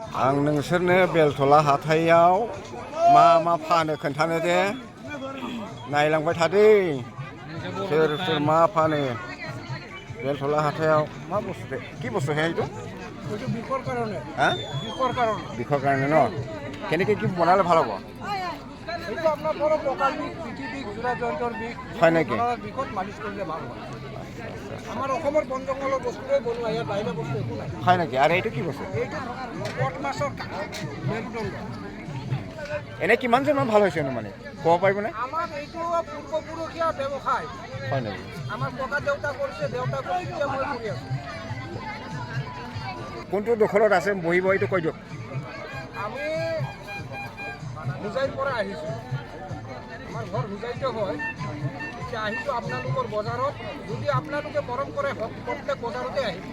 आं नोंसोरनो बेलथला हाथायाव मा फानो खोन्थानो दे नायलांबाय थादो सोर मा फानो बेलथला हाथायाव मा बुस्थु दे কি বস্তু হে এইটো বিষৰ কাৰণে হা বিষৰ কাৰণে ন কেনেকৈ কি বনালে ভাল হ'ব এইটো আপোনাৰ বড় পকাৰ বিষ পিঠি বিষ জোৰা জয়ন্তৰ বিষ হয় নেকি বিষত মালিচ কৰিলে ভাল হয় আমাৰ অসমৰ বন জংঘলৰ বস্তুৰে বনোৱা ইয়াত বাহিৰা বস্তু একো নাই হয় নেকি আৰু এইটো কি বস্তু এইটো কট মাছৰ মেৰুদণ্ড এনে কিমানজনমান ভাল হৈছে মানে ক'ব পাৰিবনে আমাৰ এইটো পূৰ্বপুৰুষীয়া ব্যৱসায় হয় নেকি আমাৰ ককা দেউতা কৰিছে দেউতা কৰিছে মই কৰি আছোঁ কোনটো দখলত আছে বহিব এইটো কৈ দিয়ক আমি হুজাইৰ পৰা আহিছোঁ আমাৰ ঘৰ হুজাইতে হয় এতিয়া আহিছোঁ আপোনালোকৰ বজাৰত যদি আপোনালোকে মৰম কৰে প্ৰত্যেক বজাৰতে আহিব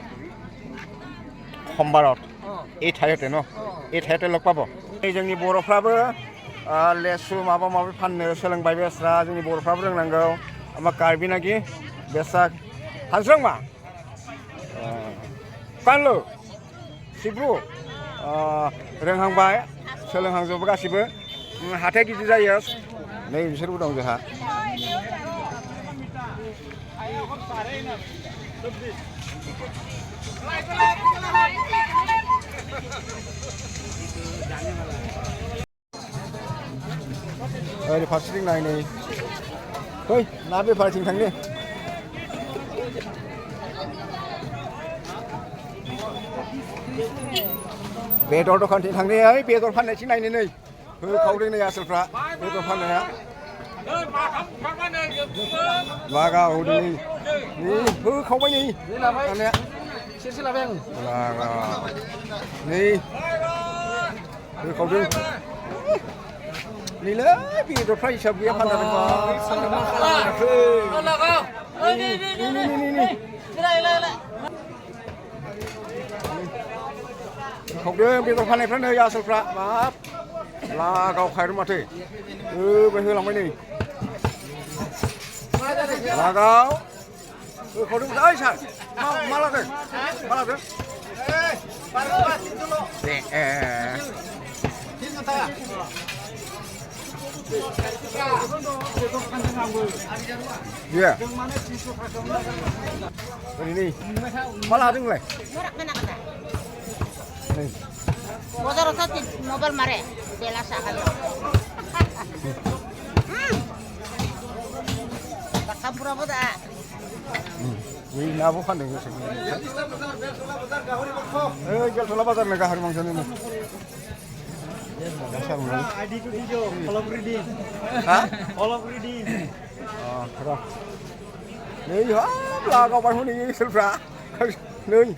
সোমবাৰত এই ঠাইতে ন এই ঠাইতে লগ পাব এই जोंनि बर'फ्राबो लेसु माबा माबि फाननो सोलोंबाय बेस्रा जोंनि बर'फ्राबो रोंनांगौ मा कार्बि नागि बेसा हानस्रां मा फानलु सिब्रु रोंहांबाय सोलोंहांजोबो गासिबो हाथाय गिदिर जायो नै बिसोरबो दं जोंहा ओरै फारसेथिं नायनै फै ना बेफारथिं थांनि बेदर दखानथिं थांनि ओइ बेदर फाननायथिं नायनो नै होखावदों नै आसोलफ्रा बेदर फाननाया लागावदों नै होखावबाय नै फाननाया सेरसे लाबाय आं नै होखावदों नैलै बेदरफ्रा हिसाब गैया फाननानै होखावदों बेदर फाननायफ्रा नै आसोलफ्रा बाब लागावखायो माथो होबाय होलांबाय नै लागाव होखावदों ओइ सार मा लादों मा लादों Iya. Ini. Malah ada nggak? Nih. Motor satu mobil mare, bela sakal. Bakal berapa dah? Ini nabu kan dengan sini. Jual soal bazar nih kahar mangsa ini. Dasar mana? ID tu dijo, all of reading. Hah? All of reading. Kerap. Nih, laga apa pun ini selera. Nih.